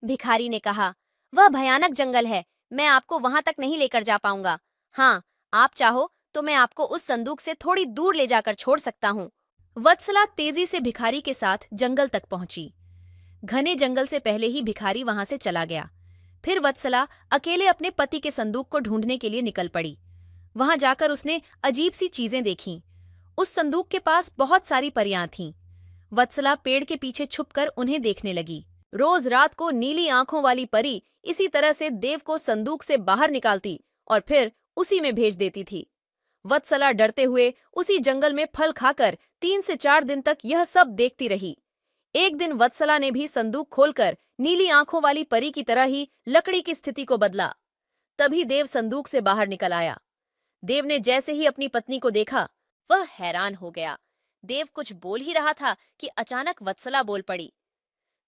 भिखारी ने कहा, वह भयानक जंगल है, मैं आपको वहां तक नहीं लेकर जा पाऊंगा। हाँ, आप चाहो तो मैं आपको उस संदूक से थोड़ी दूर ले जाकर छोड़ सकता हूँ। वत्सला तेजी से भिखारी के साथ जंगल तक पहुंची। घने जंगल से पहले ही भिखारी वहां से चला गया। फिर वत्सला अकेले अपने पति के संदूक को ढूंढने के लिए निकल पड़ी। वहां जाकर उसने अजीब सी चीजें देखीं। उस संदूक के पास बहुत सारी परियां थीं। वत्सला पेड़ के पीछे छुपकर उन्हें देखने लगी। रोज रात को नीली आंखों वाली परी इसी तरह से देव को संदूक से बाहर निकालती और फिर उसी में भेज देती थी। वत्सला डरते हुए उसी जंगल में फल खाकर 3 से 4 दिन तक यह सब देखती रही। एक दिन वत्सला ने भी संदूक खोलकर नीली आंखों वाली परी की तरह ही लकड़ी की स्थिति को बदला। तभी देव संदूक से बाहर निकल आया। देव ने जैसे ही अपनी पत्नी को देखा, वह हैरान हो गया। देव कुछ बोल ही रहा था कि अचानक वत्सला बोल पड़ी,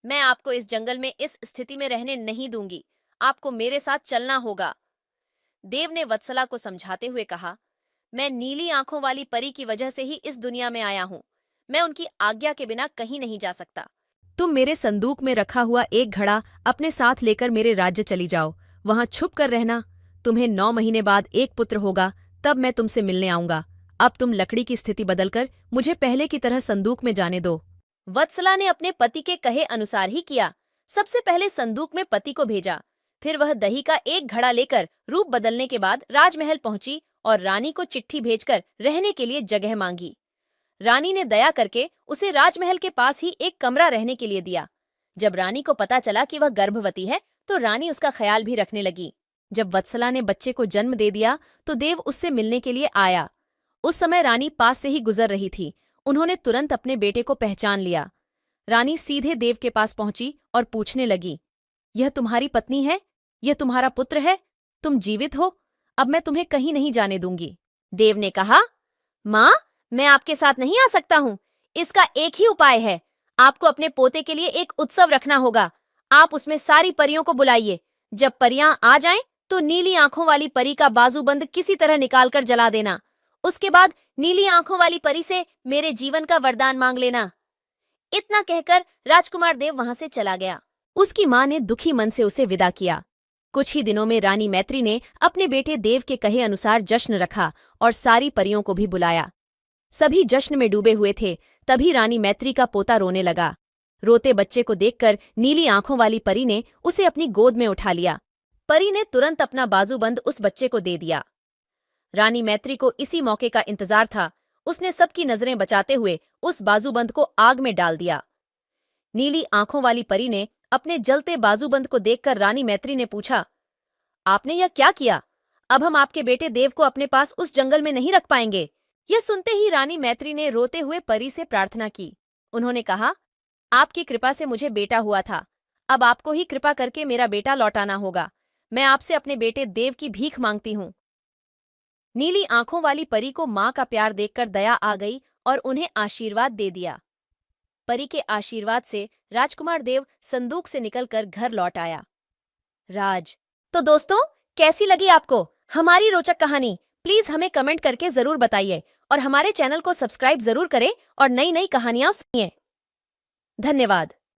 मैं आपको इस जंगल में इस स्थिति में रहने नहीं दूंगी, आपको मेरे साथ चलना होगा। देव ने वत्सला को समझाते हुए कहा, मैं नीली आंखों वाली परी की वजह से ही इस दुनिया में आया हूं, मैं उनकी आज्ञा के बिना कहीं नहीं जा सकता। तुम मेरे संदूक में रखा हुआ एक घड़ा अपने साथ लेकर मेरे राज्य चली जाओ, वहां छुप कर रहना। तुम्हें 9 महीने बाद एक पुत्र होगा, तब मैं तुमसे मिलने आऊंगा। अब तुम लकड़ी की स्थिति बदलकर मुझे पहले की तरह संदूक में जाने दो। वत्सला ने अपने पति के कहे अनुसार ही किया। सबसे पहले संदूक में पति को भेजा, फिर वह दही का एक घड़ा लेकर रूप बदलने के बाद राजमहल पहुंची और रानी को चिट्ठी भेजकर रहने के लिए जगह मांगी। रानी ने दया करके उसे राजमहल के पास ही एक कमरा रहने के लिए दिया। जब रानी को पता चला कि वह गर्भवती है, तो रानी उसका ख्याल भी रखने लगी। जब वत्सला ने बच्चे को जन्म दे दिया, तो देव उससे मिलने के लिए आया। उस समय रानी पास से ही गुजर रही थी। उन्होंने तुरंत अपने बेटे को पहचान लिया। रानी सीधे देव के पास पहुंची और पूछने लगी, यह तुम्हारी पत्नी है? यह तुम्हारा पुत्र है? तुम जीवित हो? अब मैं तुम्हें कहीं नहीं जाने दूंगी। देव ने कहा, माँ, मैं आपके साथ नहीं आ सकता हूँ। इसका एक ही उपाय है, आपको अपने पोते के लिए एक उत्सव रखना होगा। आप उसमें सारी परियों को बुलाइए। जब परियां आ जाएं, तो नीली आंखों वाली परी का बाजूबंद किसी तरह निकालकर जला देना। उसके बाद नीली आंखों वाली परी से मेरे जीवन का वरदान मांग लेना। इतना कहकर राजकुमार देव वहां से चला गया। उसकी मां ने दुखी मन से उसे विदा किया। कुछ ही दिनों में रानी मैत्री ने अपने बेटे देव के कहे अनुसार जश्न रखा और सारी परियों को भी बुलाया। सभी जश्न में डूबे हुए थे। तभी रानी मैत्री का पोता रोने लगा। रोते बच्चे को देखकर नीली आंखों वाली परी ने उसे अपनी गोद में उठा लिया। परी ने तुरंत अपना बाजूबंद उस बच्चे को दे दिया। रानी मैत्री को इसी मौके का इंतजार था। उसने सबकी नजरें बचाते हुए उस बाजूबंद को आग में डाल दिया। नीली आंखों वाली परी ने अपने जलते बाजूबंद को देखकर रानी मैत्री ने पूछा, आपने यह क्या किया? अब हम आपके बेटे देव को अपने पास उस जंगल में नहीं रख पाएंगे। यह सुनते ही रानी मैत्री ने रोते हुए परी से प्रार्थना की। उन्होंने कहा, आपकी कृपा से मुझे बेटा हुआ था, अब आपको ही कृपा करके मेरा बेटा लौटाना होगा। मैं आपसे अपने बेटे देव की भीख मांगती हूँ। नीली आंखों वाली परी को मां का प्यार देखकर दया आ गई और उन्हें आशीर्वाद दे दिया। परी के आशीर्वाद से राजकुमार देव संदूक से निकलकर घर लौट आया। राज। तो दोस्तों, कैसी लगी आपको हमारी रोचक कहानी? प्लीज हमें कमेंट करके जरूर बताइए और हमारे चैनल को सब्सक्राइब जरूर करें और नई नई कहानियां सुनिए। धन्यवाद।